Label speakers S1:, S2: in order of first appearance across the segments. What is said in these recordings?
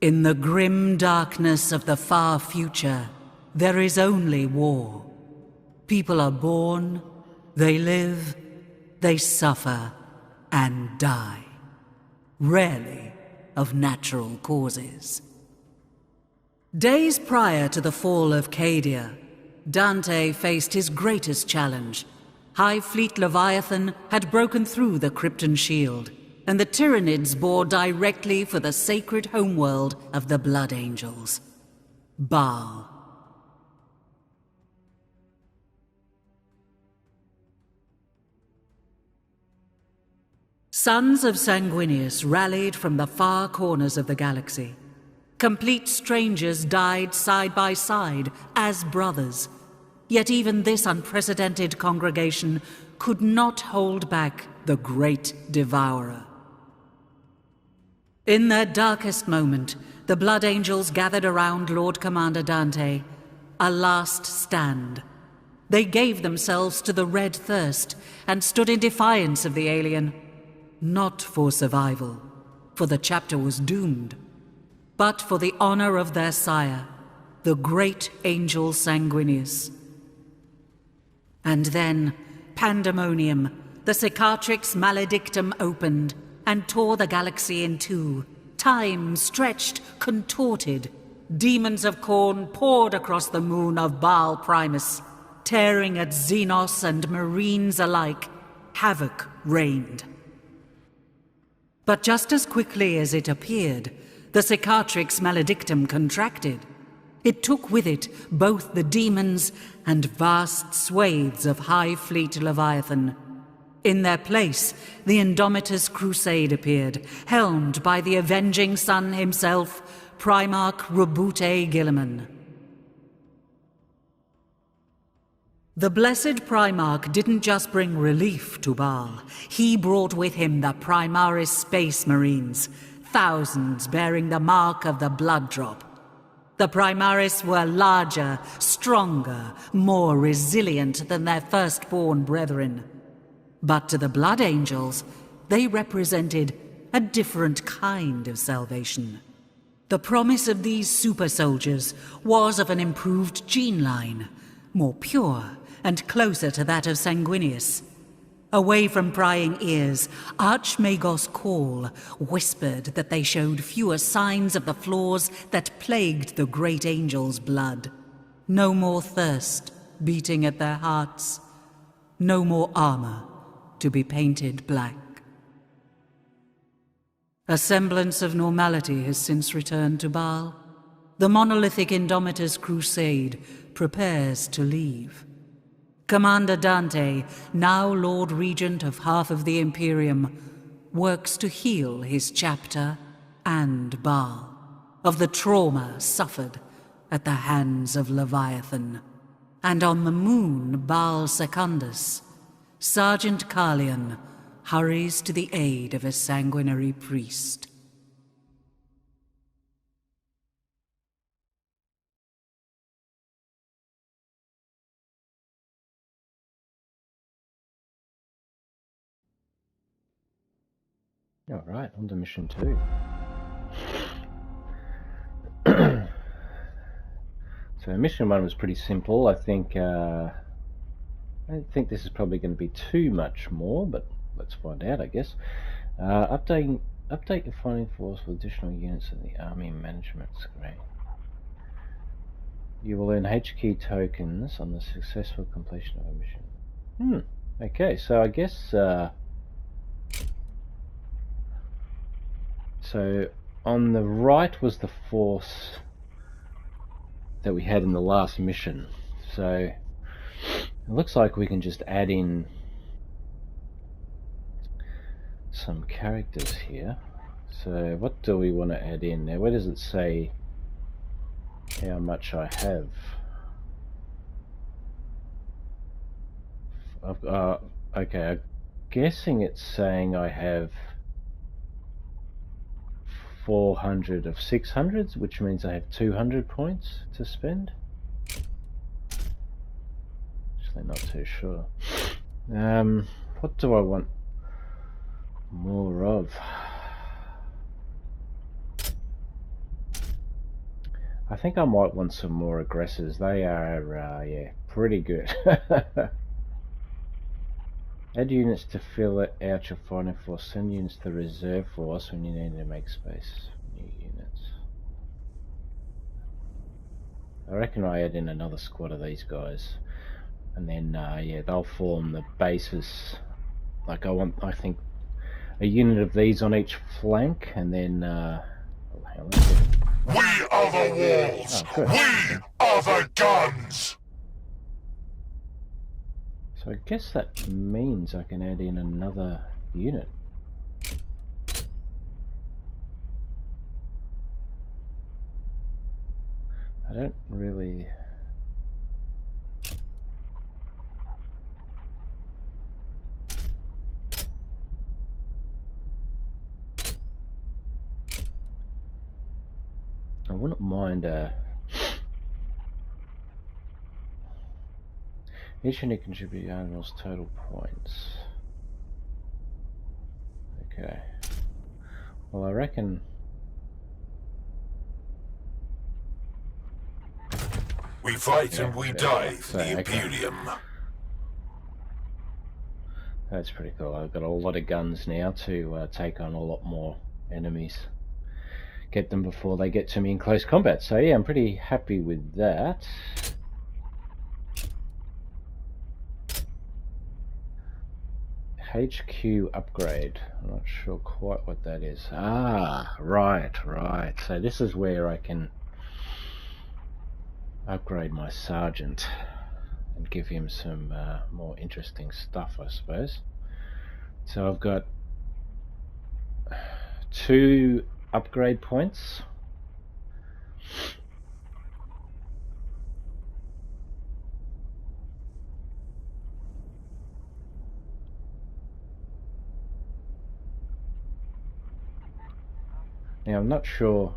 S1: In the grim darkness of the far future, there is only war. People are born, they live, they suffer, and die. Rarely of natural causes. Days prior to the fall of Cadia, Dante faced his greatest challenge. High Fleet Leviathan had broken through the Krypton shield, and the Tyranids bore directly for the sacred homeworld of the Blood Angels, Baal. Sons of Sanguinius rallied from the far corners of the galaxy. Complete strangers died side by side as brothers. Yet even this unprecedented congregation could not hold back the Great Devourer. In their darkest moment, the Blood Angels gathered around Lord Commander Dante, a last stand. They gave themselves to the Red Thirst and stood in defiance of the alien. Not for survival, for the chapter was doomed, but for the honor of their sire, the great angel Sanguinius. And then, pandemonium, the Cicatrix Maledictum opened and tore the galaxy in two. Time stretched, contorted. Demons of Khorne poured across the moon of Baal Primus, tearing at Xenos and Marines alike. Havoc reigned. But just as quickly as it appeared, the Cicatrix Maledictum contracted. It took with it both the demons and vast swathes of High Fleet Leviathan. In their place, the Indomitus Crusade appeared, helmed by the Avenging Sun himself, Primarch Rabute Guilliman. The blessed Primarch didn't just bring relief to Baal. He brought with him the Primaris Space Marines, thousands bearing the mark of the Blood Drop. The Primaris were larger, stronger, more resilient than their firstborn brethren. But to the Blood Angels, they represented a different kind of salvation. The promise of these super soldiers was of an improved gene line, more pure and closer to that of Sanguinius. Away from prying ears, Archmagos Call whispered that they showed fewer signs of the flaws that plagued the great angel's blood. No more thirst beating at their hearts. No more armor to be painted black. A semblance of normality has since returned to Baal. The monolithic Indomitus Crusade prepares to leave. Commander Dante, now Lord Regent of half of the Imperium, works to heal his chapter and Baal of the trauma suffered at the hands of Leviathan. And on the moon Baal Secundus, Sergeant Carlion hurries to the aid of a sanguinary priest.
S2: All right, on to mission 2. So mission 1 was pretty simple. I don't think this is probably going to be too much more, but let's find out, I guess. Update your fighting force with additional units in the army management screen. You will earn HK tokens on the successful completion of a mission. Okay, so I guess so on the right was the force that we had in the last mission. So it looks like we can just add in some characters here. So what do we want to add in now? Where does it say how much I have? Okay, I'm guessing it's saying I have 400 of 600s, which means I have 200 points to spend. honestly not too sure. What do I want more of? I think I might want some more aggressors. They are, yeah, pretty good. Add units to fill out your fighting force. Send units to the reserve force when you need to make space. New units. I reckon I add in another squad of these guys, and then yeah, they'll form the basis. Like I think a unit of these on each flank, and then oh, hang on,
S3: we are the walls.
S2: Oh, good.
S3: We are the guns.
S2: So I guess that means I can add in another unit. I don't really... I wouldn't mind each unit contribute animals total points. Okay. Well, I reckon
S3: we fight and we die for
S2: So,
S3: the
S2: okay.
S3: Imperium.
S2: That's pretty cool. I've got a lot of guns now to take on a lot more enemies. Get them before they get to me in close combat. So yeah, I'm pretty happy with that. HQ upgrade. I'm not sure quite what that is. Ah, right. So this is where I can upgrade my sergeant and give him some more interesting stuff, I suppose. So I've got 2 upgrade points. Now I'm not sure.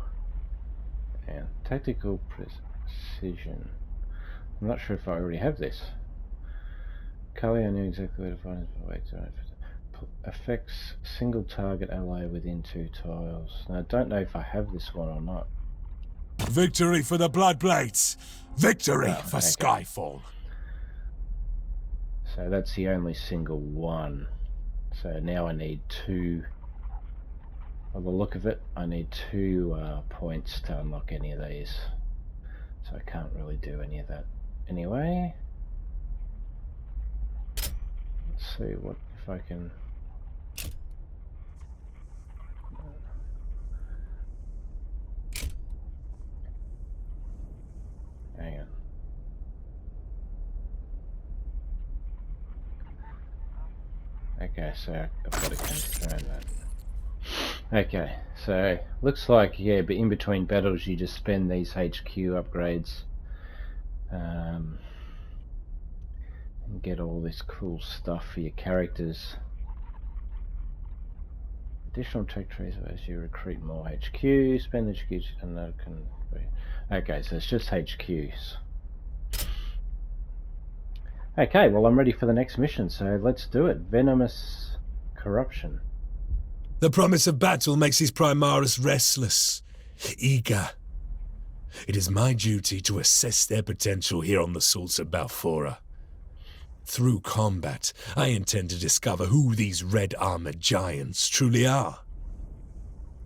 S2: Yeah, tactical precision. I'm not sure if I already have this. Kali, I knew exactly where to find it. Wait, affects single target ally within 2 tiles. Now I don't know if I have this one or not.
S3: Victory for the Bloodblades! Victory for
S2: okay.
S3: Skyfall!
S2: So that's the only single one. So now I need 2. By the look of it, I need 2 points to unlock any of these. So I can't really do any of that anyway. Let's see what if I can. Hang on. Okay, so I've got to confirm that. Okay, so looks like, yeah, but in between battles you just spend these HQ upgrades and get all this cool stuff for your characters. Additional tech trees as you recruit more HQ, spend HQ and that can be... Okay, so it's just HQs. Okay, well I'm ready for the next mission, so let's do it. Venomous Corruption.
S4: The promise of battle makes his Primaris restless, eager. It is my duty to assess their potential here on the Salts of Balfora. Through combat, I intend to discover who these red-armored giants truly are.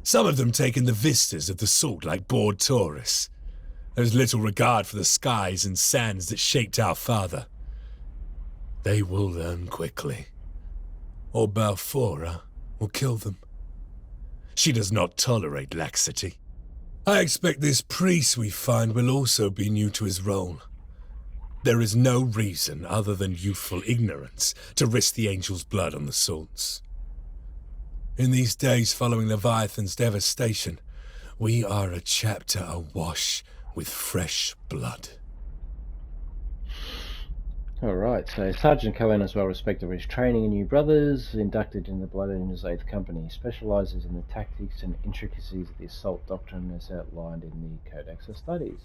S4: Some of them take in the vistas of the Salt like bored tourists. There's little regard for the skies and sands that shaped our father. They will learn quickly, or Balfora will kill them. She does not tolerate laxity. I expect this priest we find will also be new to his role. There is no reason other than youthful ignorance to risk the angel's blood on the Salts. In these days following Leviathan's devastation, we are a chapter awash with fresh blood.
S2: Alright, so Sergeant Cohen is well respected for his training in New Brothers, inducted in the Blood Angels 8th Company, specialises in the tactics and intricacies of the assault doctrine as outlined in the Codex of Studies.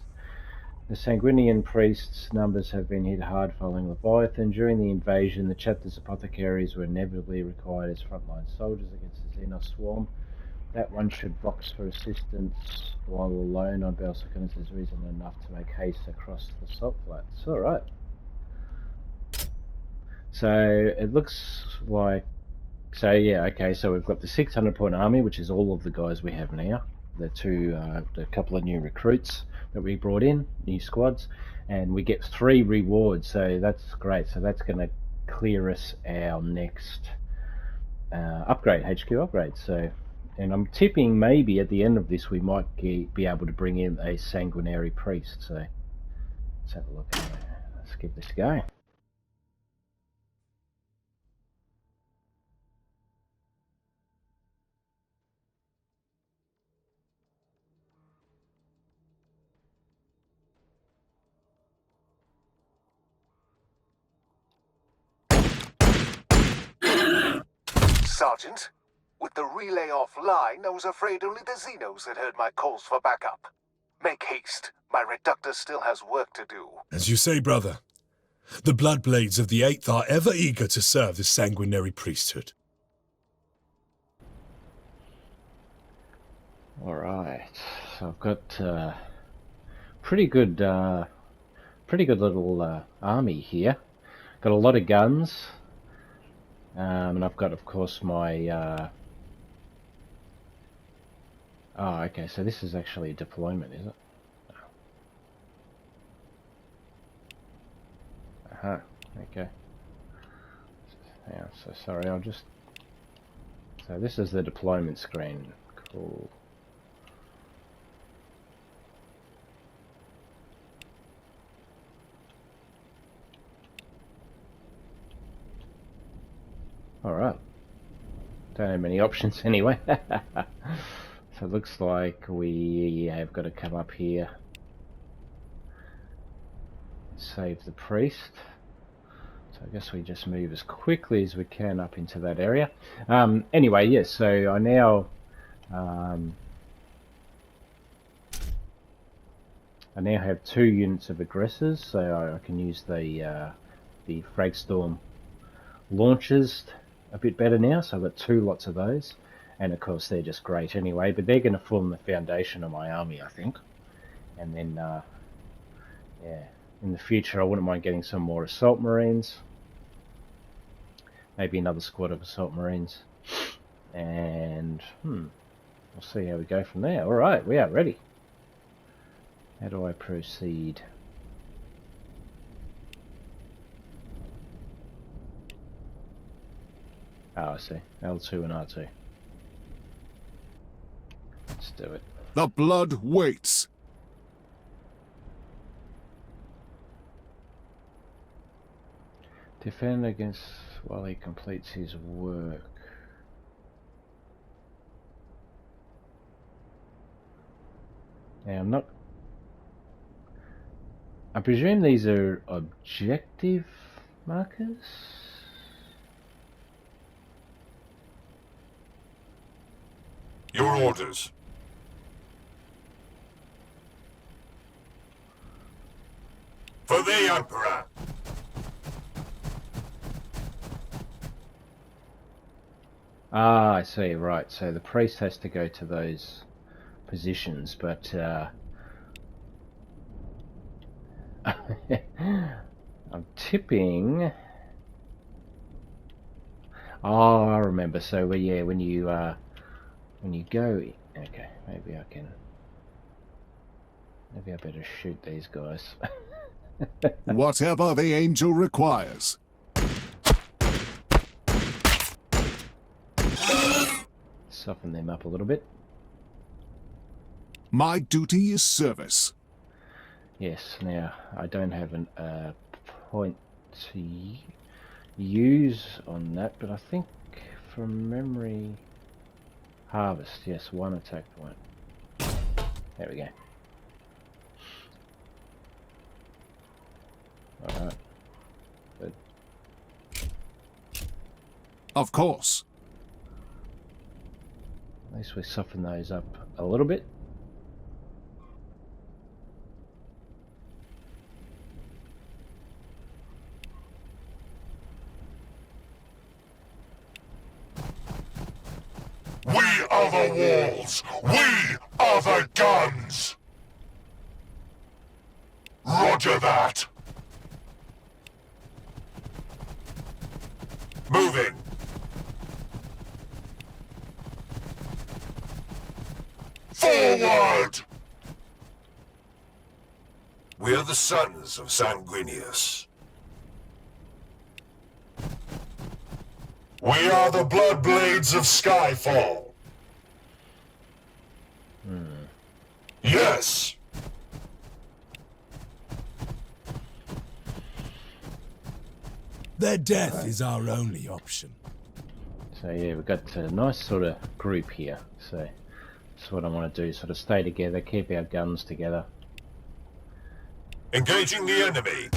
S2: The Sanguinian priests' numbers have been hit hard following Leviathan. During the invasion, the chapter's apothecaries were inevitably required as frontline soldiers against the Xenos swarm. That one should box for assistance while alone on Belsecon is reason enough to make haste across the salt flats. Alright. So it looks like... So yeah, okay, so we've got the 600 point army, which is all of the guys we have now. The couple of new recruits that we brought in, new squads, and we get 3 rewards, so that's great. So that's going to clear us our next upgrade, HQ upgrade. So, and I'm tipping maybe at the end of this we might be able to bring in a sanguinary priest. So let's have a look. Let's give this a go.
S5: Sergeant, with the relay offline, I was afraid only the Xenos had heard my calls for backup. Make haste. My reductor still has work to do.
S4: As you say, brother, the Bloodblades of the 8th are ever eager to serve the sanguinary priesthood.
S2: Alright, so I've got pretty good little army here. Got a lot of guns. And I've got, of course, my... Oh, okay, so this is actually a deployment, is it? Aha, okay. Yeah, so sorry, I'll just... So this is the deployment screen. Cool. Alright. Don't have many options anyway. So it looks like we have got to come up here. Save the priest. So I guess we just move as quickly as we can up into that area. Anyway, yes, so I now... I now have 2 units of aggressors, so I can use the Fragstorm launchers a bit better now, so I've got 2 lots of those, and of course they're just great anyway, but they're going to form the foundation of my army, I think. And then yeah, in the future I wouldn't mind getting some more assault marines, maybe another squad of assault marines, and we'll see how we go from there. Alright, we are ready. How do I proceed? Oh, I see. L2 and R2. Let's do it.
S3: The blood waits.
S2: Defend against while he completes his work. Now, I presume these are objective markers?
S3: Your orders. For the Emperor.
S2: Ah, I see, right. So the priest has to go to those positions, but I'm tipping... Oh, I remember. So, yeah, when you go... Okay, maybe I better shoot these guys.
S3: Whatever the angel requires.
S2: Soften them up a little bit.
S3: My duty is service.
S2: Yes, now, I don't have a point to use on that, but I think from memory... Harvest, yes, 1 attack point. There we go. Alright. Good.
S3: Of course.
S2: At least we soften those up a little bit.
S6: are the walls. We are the guns. Roger that. Moving. Forward! We are the sons of Sanguinius. We are the Bloodblades of Skyfall. Yes!
S4: Their death is our only option.
S2: So yeah, we've got a nice sort of group here. So that's what I want to do, sort of stay together, keep our guns together.
S6: Engaging the enemy.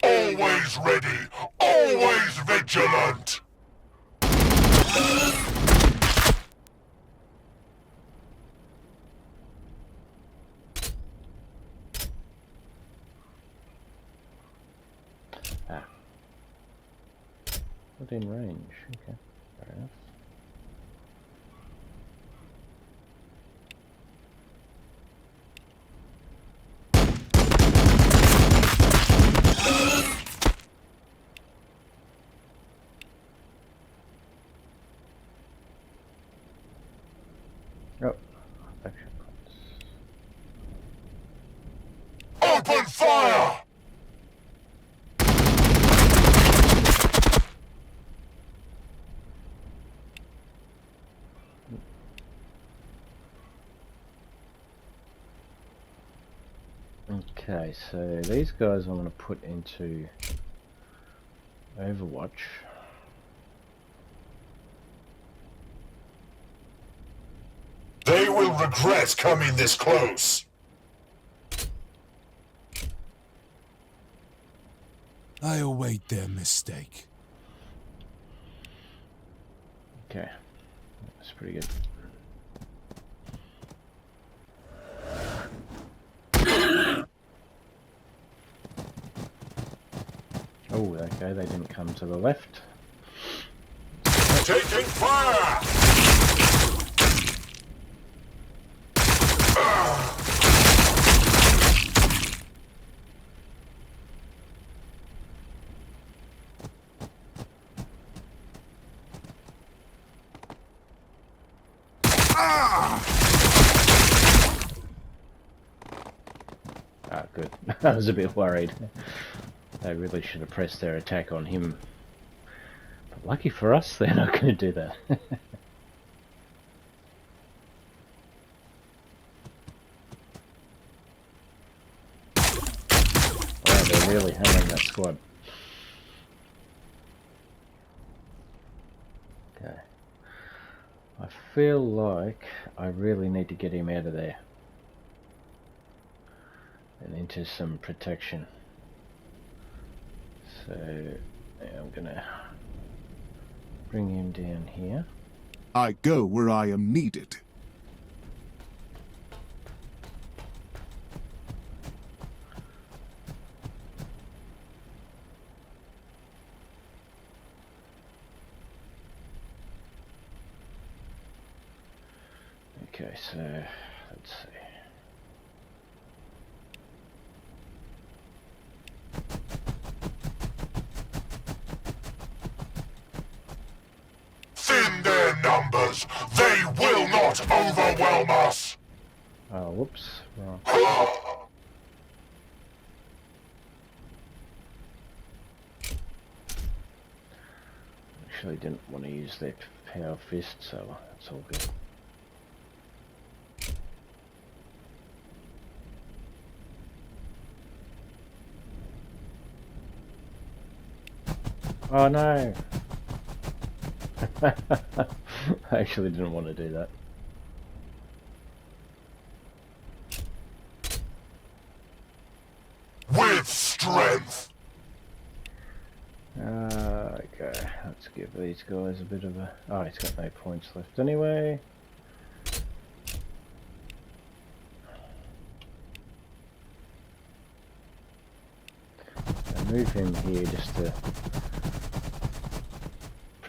S6: Always ready, always vigilant.
S2: Ah. Within range, okay, fair enough. Oh, action points.
S6: Open fire!
S2: Okay, so these guys I'm going to put into Overwatch.
S6: They will regret coming this close.
S4: I await their mistake.
S2: Okay, that's pretty good. Oh, okay, they didn't come to the left.
S6: Taking fire!
S2: Ah, good. I was a bit worried. They really should have pressed their attack on him. But lucky for us, they're not going to do that. Wow, they're really hammering that squad. Okay. I feel like I really need to get him out of there. And into some protection. So yeah, I'm gonna bring him down here.
S7: I go where I am needed.
S2: Okay, so let's see.
S6: Thin their numbers. They will not overwhelm us.
S2: Oh, whoops. Wrong. Actually didn't want to use their power fist, so that's all good. Oh no! I actually didn't want to do that.
S6: With strength.
S2: Okay, let's give these guys a bit of a... Oh, he's got no points left anyway. I move him here just to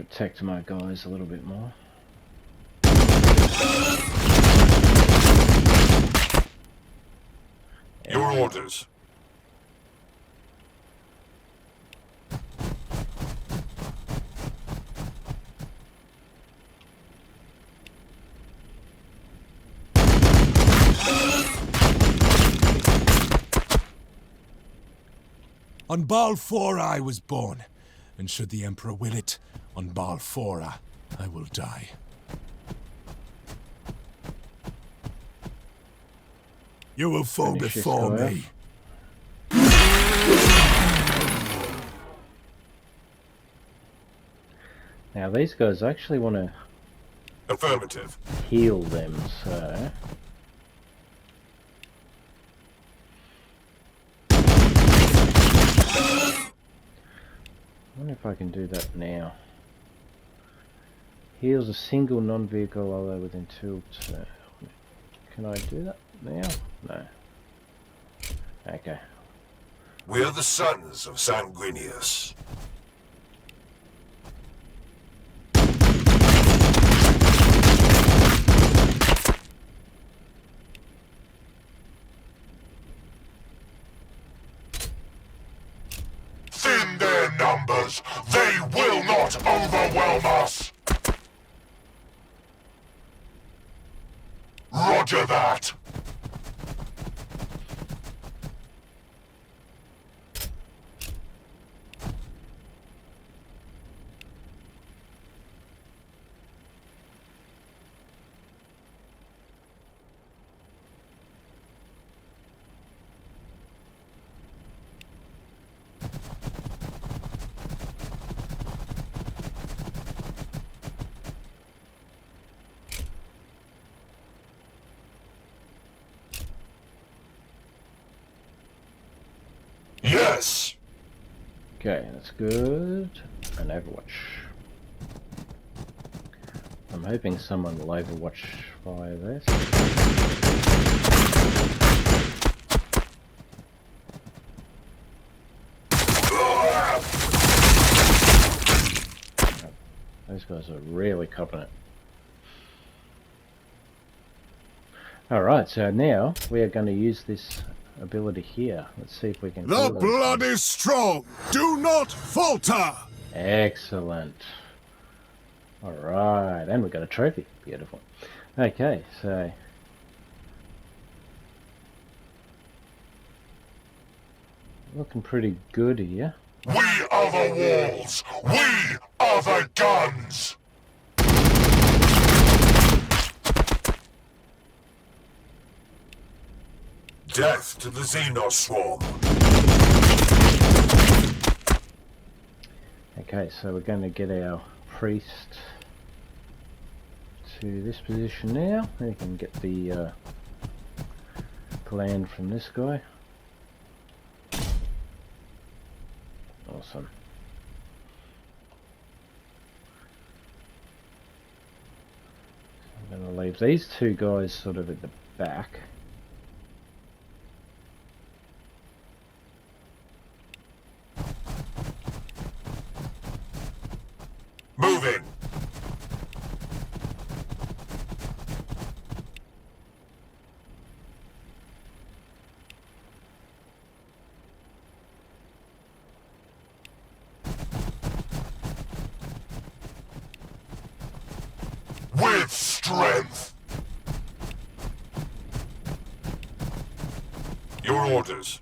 S2: protect my guys a little bit more.
S6: Your orders.
S3: On Balfora I was born, and should the Emperor will it, on Balfora I will die. You will fall
S2: Finish this
S3: before
S2: guy
S3: me.
S2: Now these guys actually want to
S6: Affirmative.
S2: heal them, so... I wonder if I can do that now. Heals a single non-vehicle ally within 2 turns. Can I do that now? No. Okay.
S6: We are the sons of Sanguinius. Thin their numbers. They will not overwhelm us. Roger that. Yes.
S2: Okay, that's good. And Overwatch. I'm hoping someone will Overwatch via this. Those guys are really copping it. Alright, so now we are going to use this ability here. Let's see if we can...
S7: The blood is strong. Do not falter.
S2: Excellent. Alright, and we got a trophy. Beautiful. Okay, so... looking pretty good here.
S6: We are the walls. We are the guns. Death to the Xenos swarm.
S2: Okay, so we're going to get our priest to this position now. We can get the land from this guy. Awesome. So I'm going to leave these two guys sort of at the back.
S6: Moving. With strength. Your orders.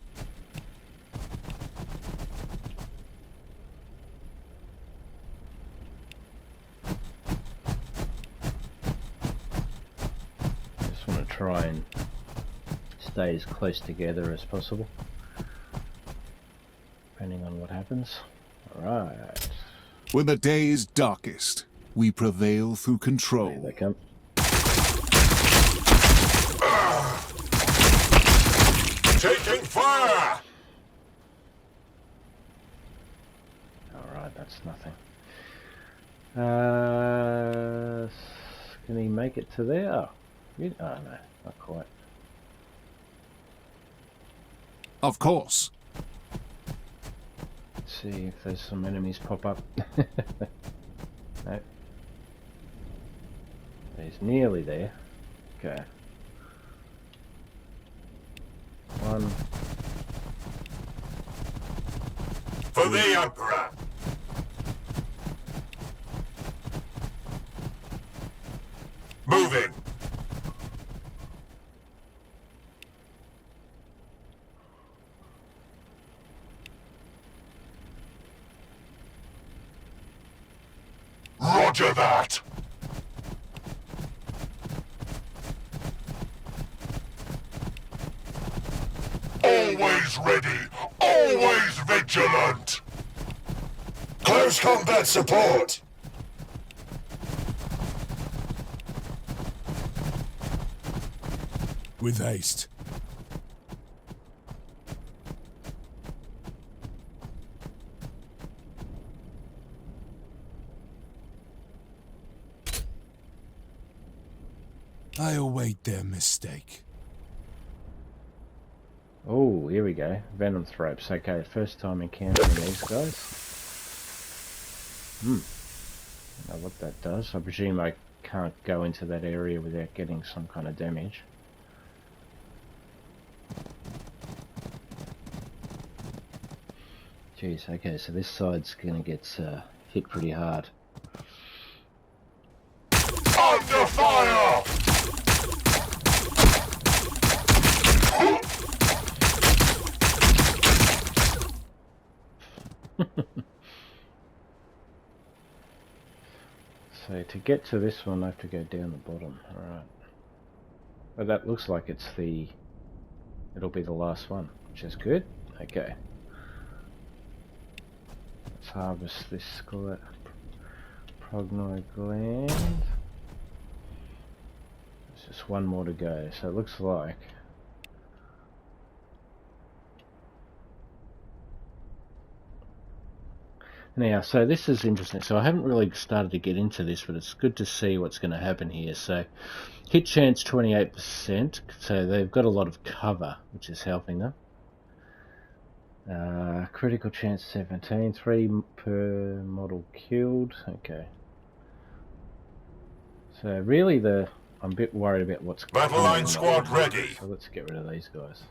S2: Just want to try and stay as close together as possible, depending on what happens. Alright.
S7: When the day is darkest, we prevail through
S2: Here
S7: control.
S2: they come.
S6: Taking fire.
S2: Alright, that's nothing. Can he make it to there? Oh, no, not quite.
S7: Of course.
S2: Let's see if there's some enemies pop up. No. He's nearly there. Okay. One.
S6: For the Emperor! Moving! Roger that! Always ready, always vigilant! Close combat support!
S3: With haste. I await their mistake.
S2: Oh, here we go. Venom thropes. Okay, first time encountering these guys. Know what that does. I presume I can't go into that area without getting some kind of damage. Jeez, okay, so this side's gonna get hit pretty hard.
S6: Under fire!
S2: So to get to this one I have to go down the bottom, alright. But that looks like it'll be the last one, which is good. Okay. Let's harvest this prognoid gland. There's just one more to go, so it looks like now, so this is interesting. So I haven't really started to get into this, but it's good to see what's going to happen here. So hit chance 28%, so they've got a lot of cover, which is helping them. Critical chance 17, 3 per model killed. Okay. So really I'm a bit worried about what's going on.
S6: Battle line squad ready.
S2: So let's get rid of these guys.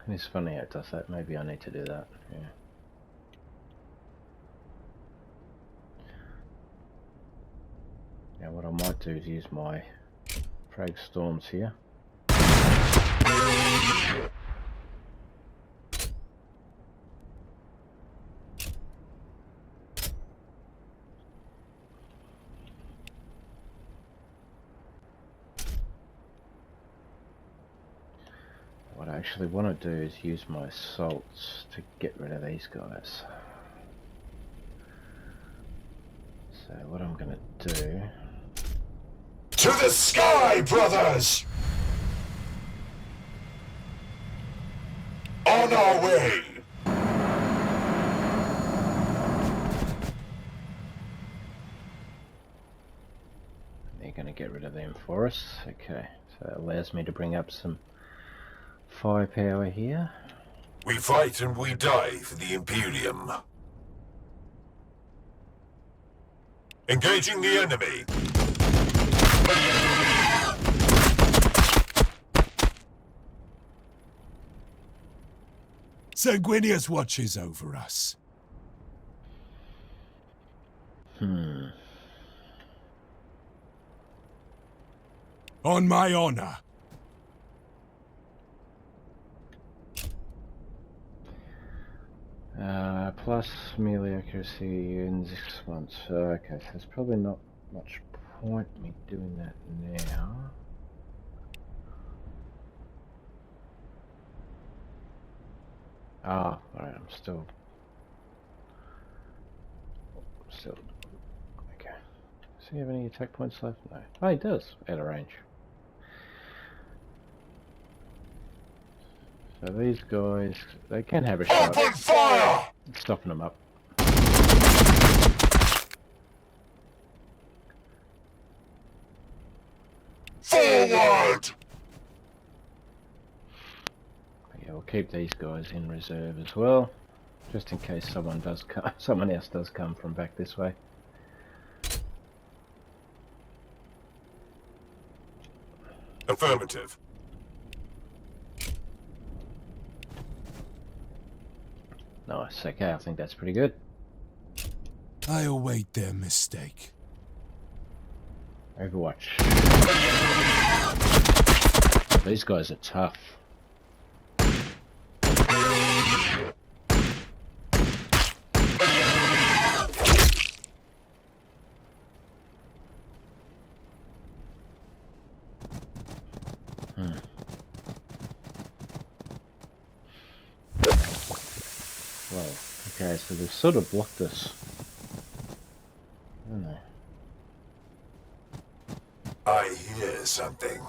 S2: It's funny how it does that. Maybe I need to do that. Yeah. Now what I might do is use my frag storms here. What I actually want to do is use my assaults to get rid of these guys. So what I'm going to do...
S6: To the sky, brothers! On our way!
S2: They're going to get rid of them for us. Okay, so it allows me to bring up some firepower here.
S6: We fight and we die for the Imperium. Engaging the enemy.
S3: Sanguinius watches over us. On my honor.
S2: Plus melee accuracy in 6 months. Okay, so there's probably not much point me doing that now. Alright, I'm still he have any attack points left? No. Oh, he does, out of range. So these guys, they can have a shot.
S6: Open fire!
S2: Stopping them up.
S6: Forward!
S2: Yeah, we'll keep these guys in reserve as well, just in case someone else does come from back this way.
S6: Affirmative.
S2: Nice. Okay, I think that's pretty good.
S3: I await their mistake.
S2: Overwatch. These guys are tough. Well, okay, so they've sort of blocked us. Haven't they?
S6: I hear something.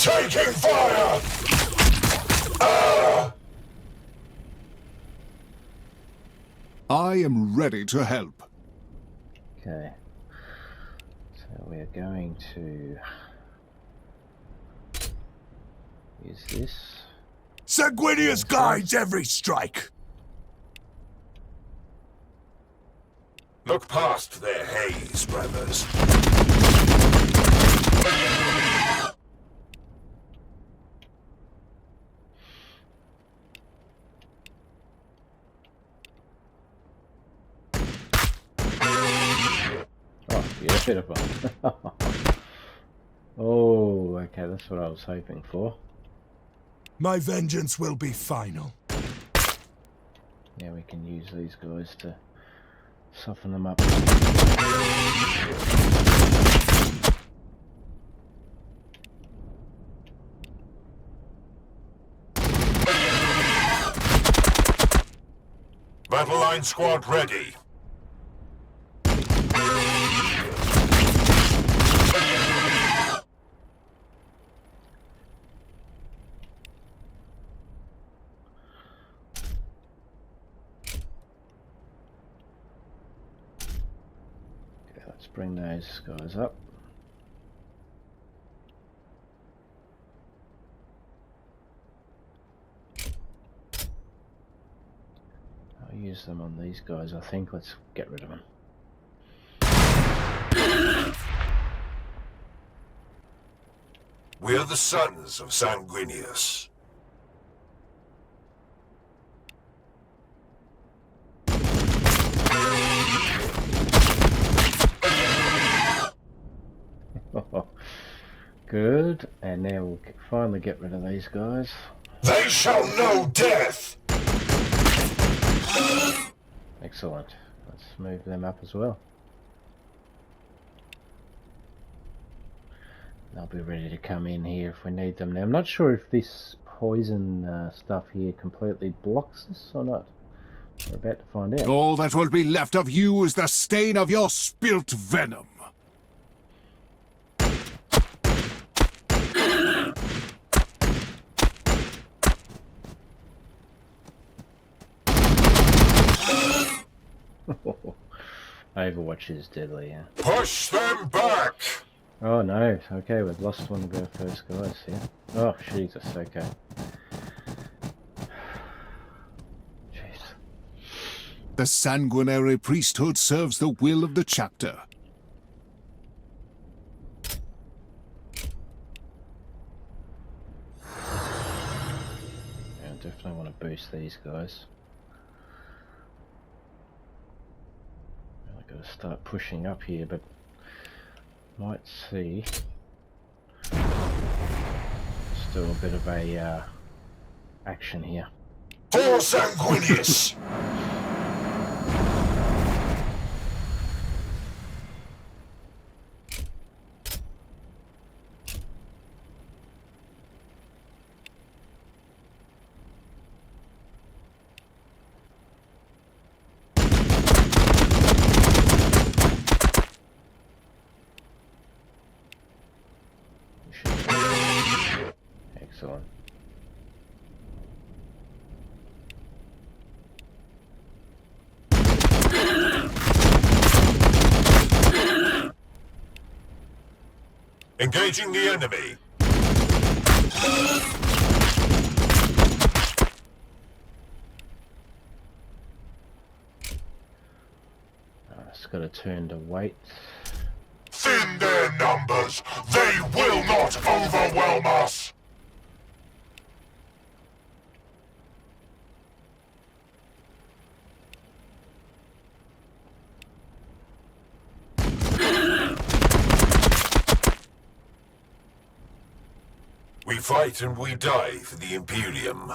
S6: Taking fire!
S7: I am ready to help.
S2: Okay. So we are going to use this.
S3: Sanguinius guides every strike!
S6: Look past their haze, brothers.
S2: Oh, beautiful. Oh, okay, that's what I was hoping for.
S3: My vengeance will be final.
S2: Yeah, we can use these guys to soften them up.
S6: Battle line squad ready.
S2: Let's bring those guys up. I'll use them on these guys, I think. Let's get rid of them.
S6: We are the sons of Sanguinius.
S2: Good, and now we'll finally get rid of these guys.
S6: They shall know death!
S2: Excellent. Let's move them up as well. They'll be ready to come in here if we need them. Now, I'm not sure if this poison stuff here completely blocks us or not. We're about to find out.
S7: All that will be left of you is the stain of your spilt venom.
S2: Overwatch is deadly, yeah.
S6: Push them back!
S2: Oh no, okay, we've lost one of our first guys here. Oh, Jesus, okay. Jeez.
S7: The sanguinary priesthood serves the will of the chapter.
S2: Yeah, I definitely want to boost these guys. I've got to start pushing up here, but might see still a bit of a action here.
S6: For Sanguinius!
S2: Excellent.
S6: Engaging the enemy.
S2: It's got to turn to weight.
S6: Thin their numbers. They will not overwhelm us. We fight and we die for the Imperium.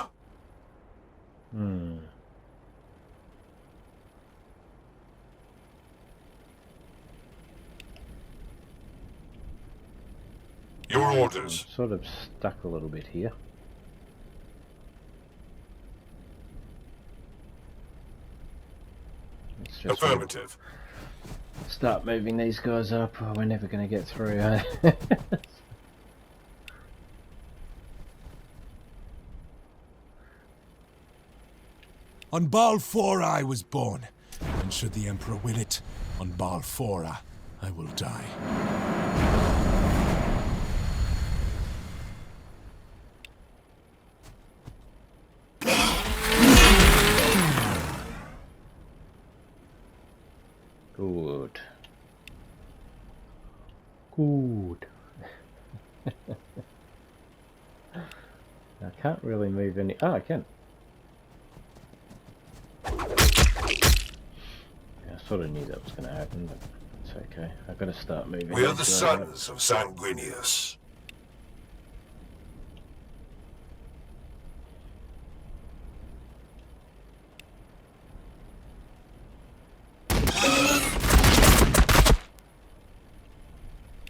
S6: Your orders.
S2: Sort of stuck a little bit here. Let's just
S6: Affirmative.
S2: start moving these guys up, or we're never going to get through. Eh?
S3: On Balfora I was born, and should the Emperor will it, on Balfora I will die.
S2: Good. Good. I can't really move any... Oh, I can. I sort of knew that was going to happen, but it's okay. I've got to start moving.
S6: We are the
S2: these guys up.
S6: sons of Sanguinius.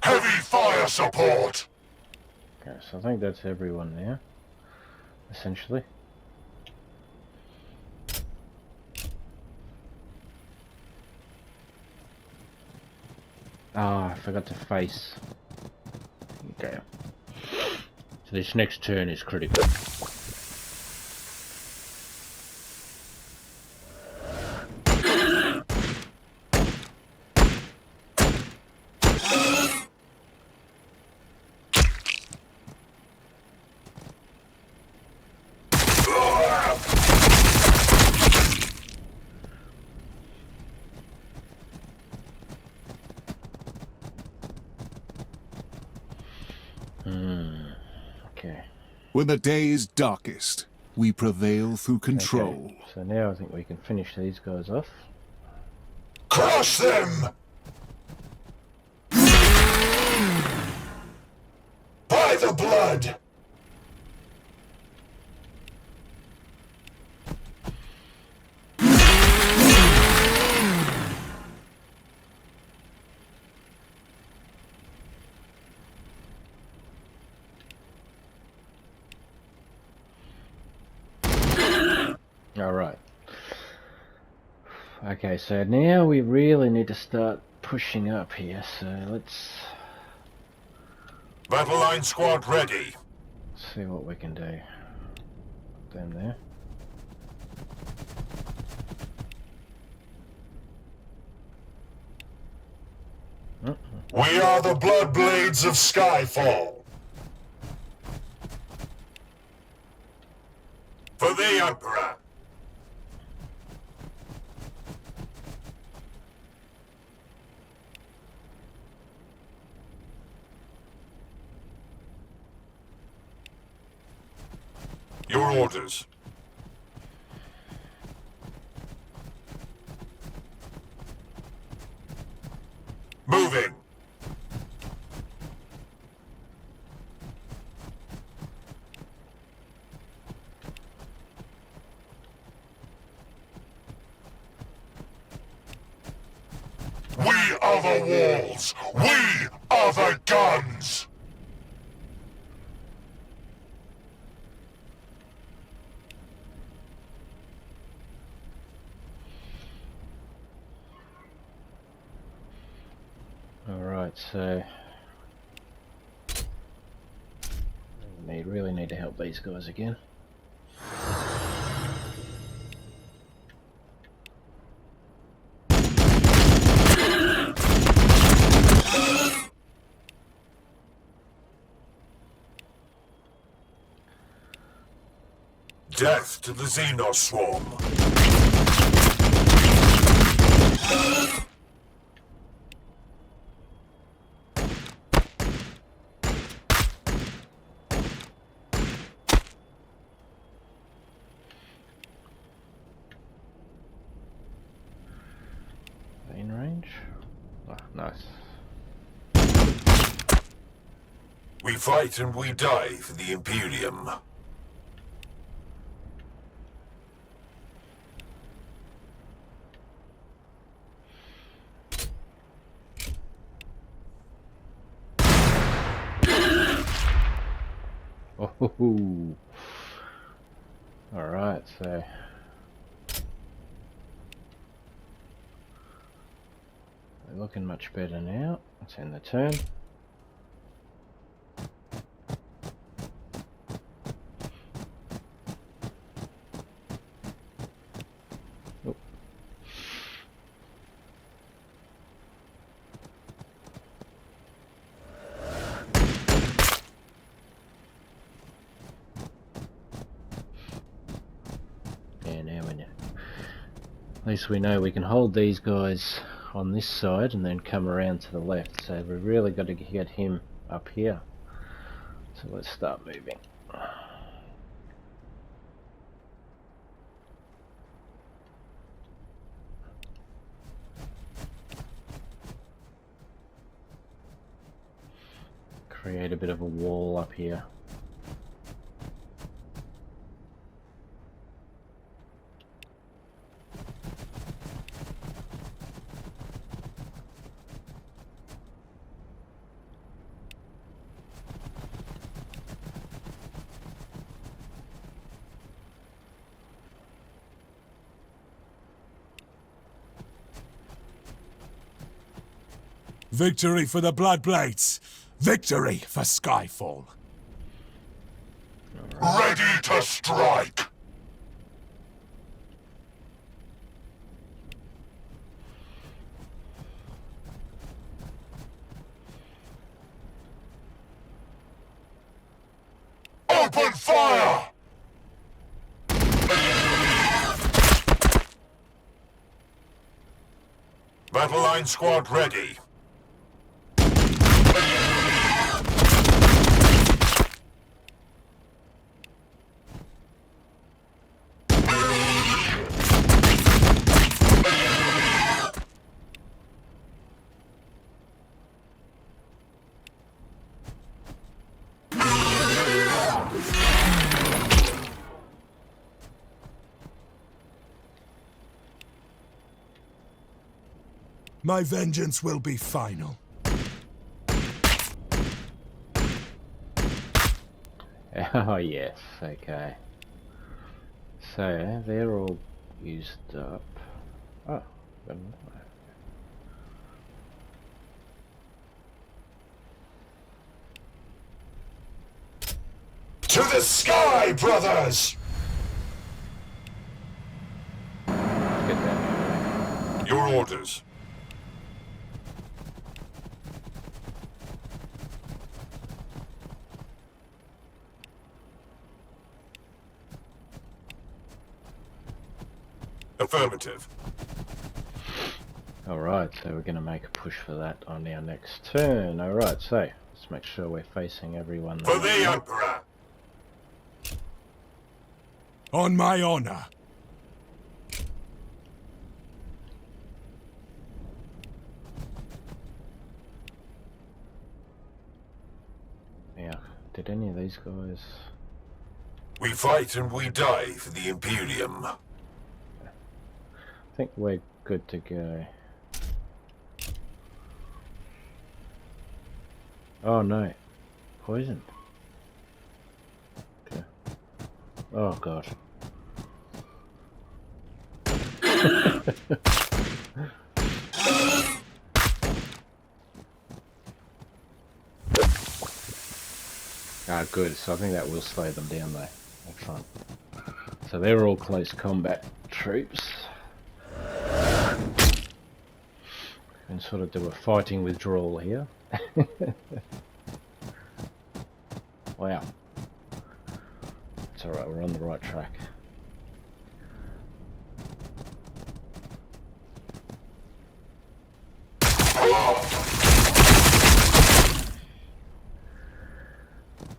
S6: Heavy fire support!
S2: Okay, so I think that's everyone now, essentially. Ah, I forgot to face. Okay. So this next turn is critical. Okay.
S7: When the day is darkest, we prevail through control.
S2: Okay. So now I think we can finish these guys off.
S6: Crush them! By the blood!
S2: Alright. Okay, so now we really need to start pushing up here, so let's
S6: Battle line squad ready.
S2: see what we can do. Down there.
S6: We are the Bloodblades of Skyfall. For the Emperor. Your orders. Moving. We are the walls. We are the guns.
S2: Alright, so we need real really need to help these guys again.
S6: Death to the Xenos swarm.
S2: In range? Oh, nice.
S6: We fight and we die for the Imperium.
S2: Oh, alright, so they're looking much better now. Let's end the turn. Oh. Yeah, now we know. At least we know we can hold these guys on this side and then come around to the left. So we've really got to get him up here. So let's start moving. Create a bit of a wall up here.
S3: Victory for the Bloodblades! Victory for Skyfall!
S6: Ready to strike! Open fire! Battle line squad ready.
S3: My vengeance will be final.
S2: Oh yes, okay. So they're all used up. Oh, got another.
S6: To the sky, brothers!
S2: Let's get that.
S6: Your orders. Affirmative.
S2: Alright, so we're going to make a push for that on our next turn. Alright, so let's make sure we're facing everyone.
S6: For the Emperor!
S3: On my honor.
S2: Yeah, did any of these guys...
S6: We fight and we die for the Imperium.
S2: I think we're good to go. Oh no, poisoned. Okay. Oh god. Ah, good. So I think that will slow them down though. Excellent. So they're all close combat troops. And sort of do a fighting withdrawal here. Wow. It's alright, we're on the right track.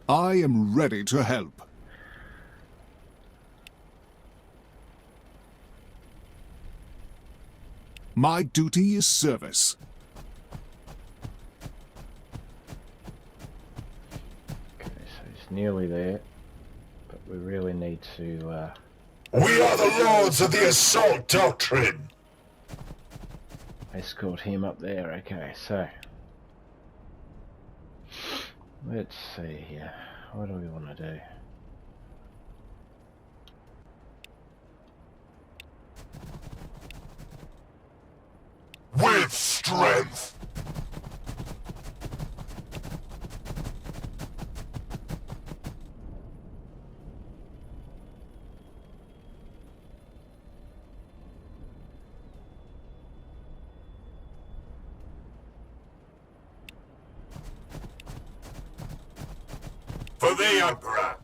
S7: I am ready to help. My duty is service.
S2: Okay, so it's nearly there, but we really need to
S6: We are the lords of the assault doctrine.
S2: escort him up there. Okay, so let's see here. What do we want to do?
S6: With strength. For the Emperor.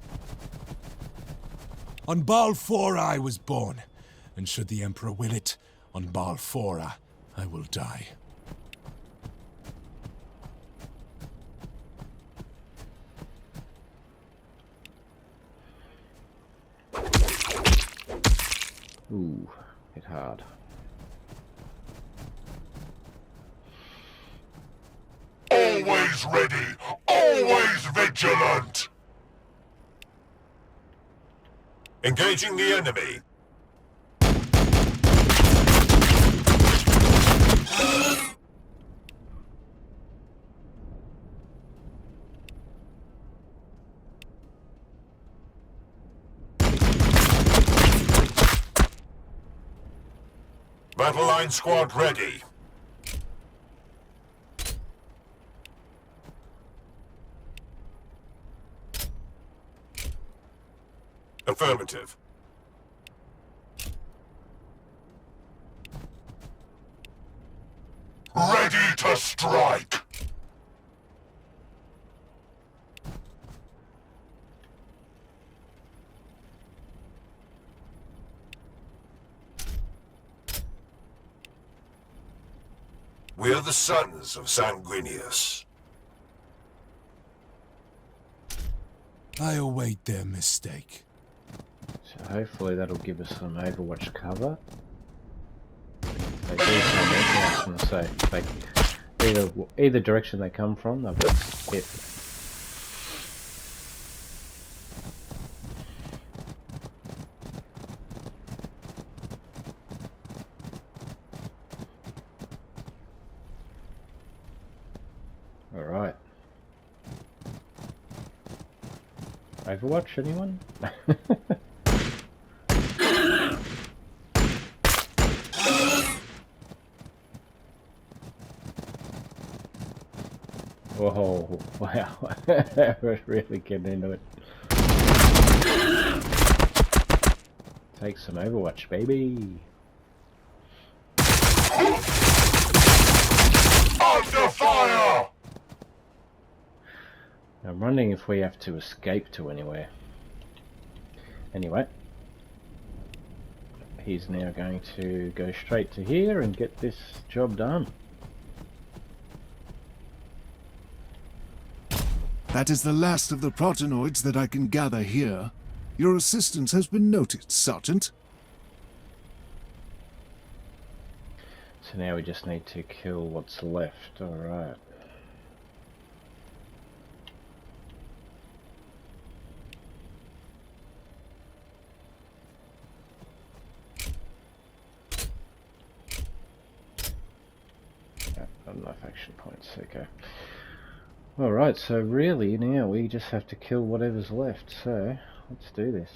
S3: On Balfora I was born, and should the Emperor will it, on Balfora I will die.
S2: Ooh, hit hard.
S6: Always ready, always vigilant. Engaging the enemy. Battle line squad ready. Affirmative. Ready to strike. We are the sons of Sanguinius.
S3: I await their mistake.
S2: So hopefully that'll give us some Overwatch cover. They do come in, I was going to say, either direction they come from, they've got hit. Alright. Overwatch, anyone? Whoa, wow, we're really getting into it. Take some Overwatch, baby!
S6: Under fire!
S2: I'm wondering if we have to escape to anywhere. Anyway, he's now going to go straight to here and get this job done.
S7: That is the last of the protenoids that I can gather here. Your assistance has been noted, Sergeant.
S2: So now we just need to kill what's left. Alright. Not enough action points, okay. Alright, so really now we just have to kill whatever's left, so let's do this.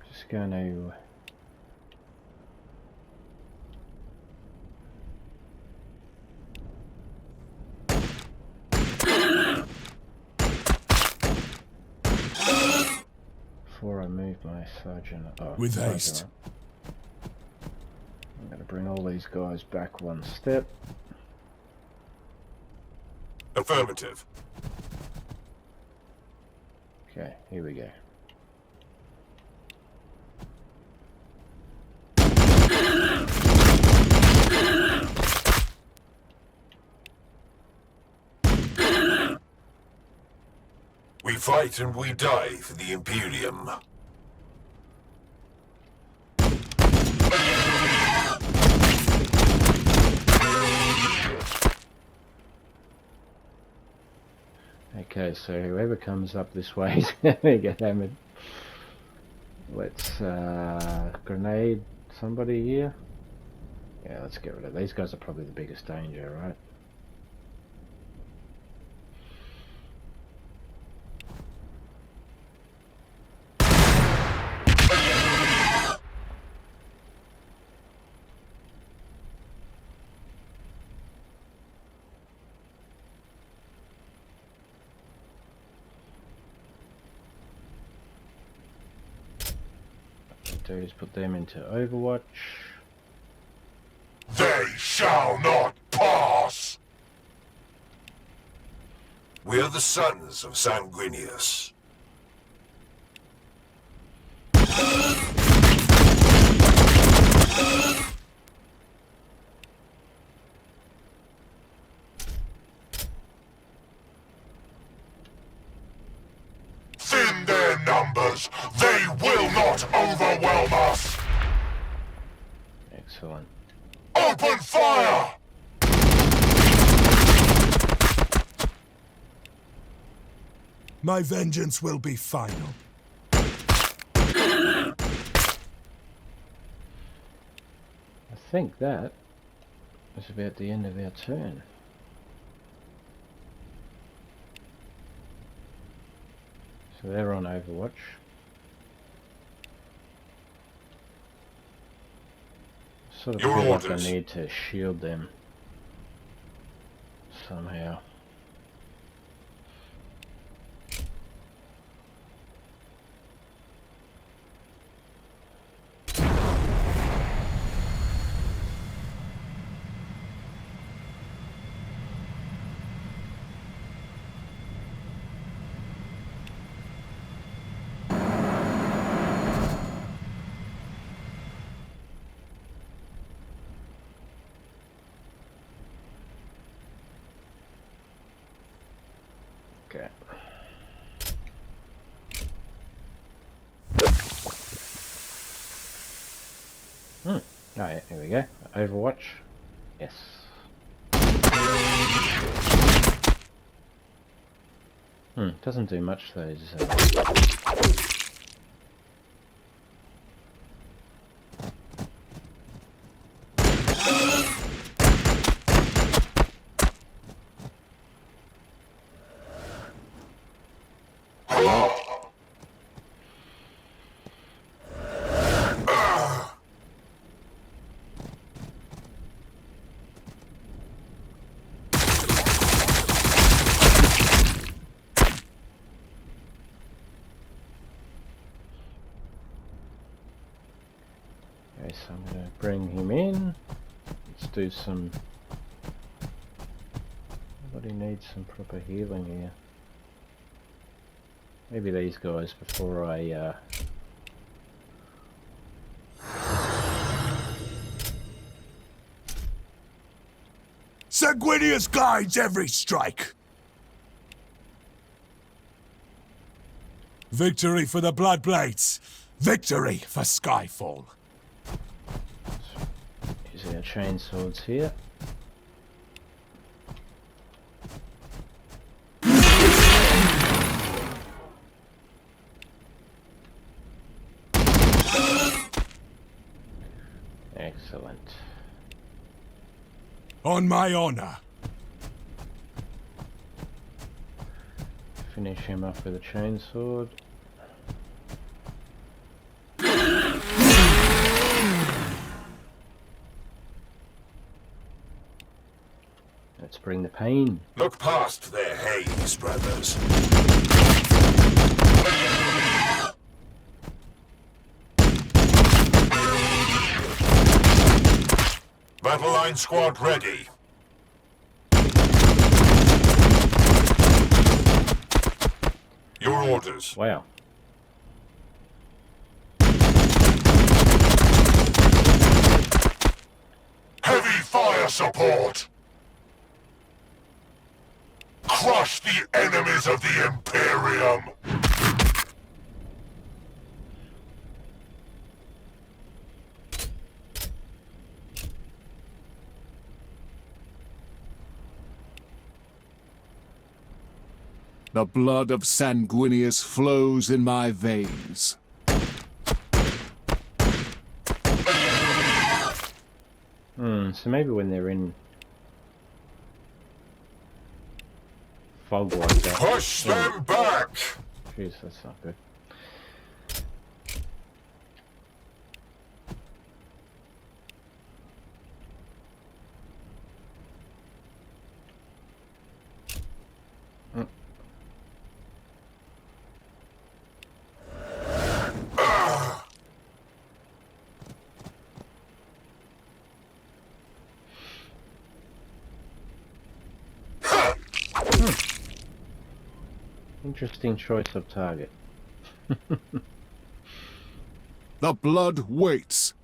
S2: Just going to before I move my sergeant. Oh,
S3: With
S2: sergeant
S3: haste.
S2: up. I'm going to bring all these guys back one step.
S6: Affirmative.
S2: Okay, here we go.
S6: We fight and we die for the Imperium.
S2: Okay, so whoever comes up this way is going to get hammered. Let's grenade somebody here. Yeah, let's get rid of these guys. Are probably the biggest danger, right? Do is put them into Overwatch.
S6: They shall not pass! We are the sons of Sanguinius. Thin their numbers, they will not overwhelm us!
S2: Excellent.
S6: Open fire!
S3: My vengeance will be final.
S2: I think that is about the end of our turn. So they're on Overwatch. Sort of
S6: Your
S2: feel like I
S6: orders.
S2: need to shield them somehow. Okay. Oh yeah, here we go. Overwatch. Yes. Doesn't do much those. Okay, so I'm going to bring him in. Let's do some... Somebody needs some proper healing here. Maybe these guys before I...
S3: Sanguinius guides every strike! Victory for the Bloodblades! Victory for Skyfall!
S2: Use our chainswords here. Excellent.
S3: On my honor!
S2: Finish him off with a chainsword. Let's bring the pain.
S6: Look past their haze, brothers. Battle line squad ready. Your orders.
S2: Wow.
S6: Heavy fire support. Crush the enemies of the Imperium.
S7: The blood of Sanguinius flows in my veins.
S2: So maybe when they're in fog like that.
S6: Push them back.
S2: Jeez, that's not good. Interesting choice of target.
S7: The blood waits.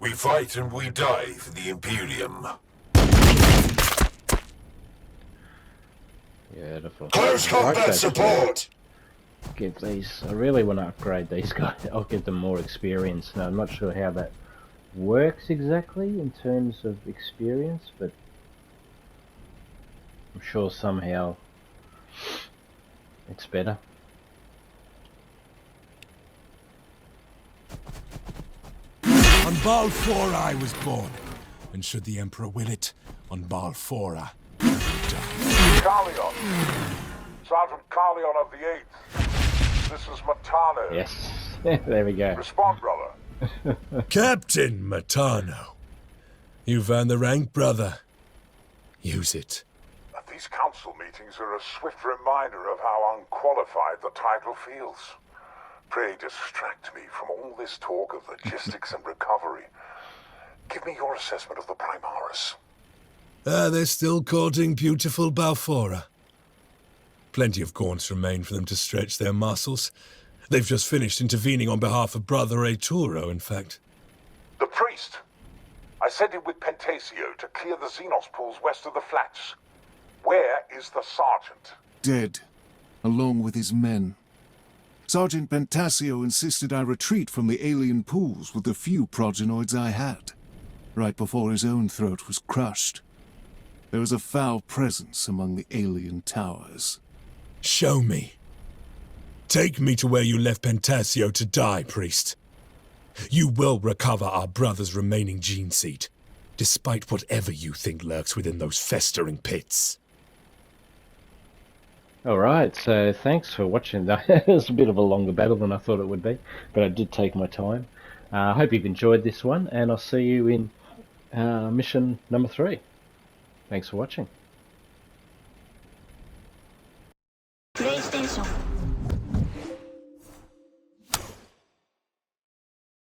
S6: We fight and we die for the Imperium.
S2: Beautiful.
S6: Close
S2: I like
S6: combat
S2: that.
S6: support.
S2: Give these. I really want to upgrade these guys. I'll give them more experience. Now I'm not sure how that works exactly in terms of experience, but I'm sure somehow it's better.
S3: On Balfora I was born, and should the Emperor will it, on Balfora I will die.
S8: Carleon. Sergeant Carleon of the 8th. This is Matano.
S2: Yes. There we go.
S8: Respond, brother.
S4: Captain Matano. You found the rank, brother. Use it.
S8: These council meetings are a swift reminder of how unqualified the title feels. Pray distract me from all this talk of logistics and recovery. Give me your assessment of the Primaris.
S4: They're still courting beautiful Balfora. Plenty of gaunts remain for them to stretch their muscles. They've just finished intervening on behalf of Brother Arturo, in fact.
S8: The priest. I sent him with Pentasio to clear the Xenos pools west of the flats. Where is the sergeant?
S7: Dead, along with his men. Sergeant Pentasio insisted I retreat from the alien pools with the few progenoids I had, right before his own throat was crushed. There was a foul presence among the alien towers.
S4: Show me. Take me to where you left Pentasio to die, priest. You will recover our brother's remaining gene seed, despite whatever you think lurks within those festering pits.
S2: Alright, so thanks for watching that. It was a bit of a longer battle than I thought it would be, but I did take my time. I hope you've enjoyed this one, and I'll see you in mission number 3. Thanks for watching.
S9: PlayStation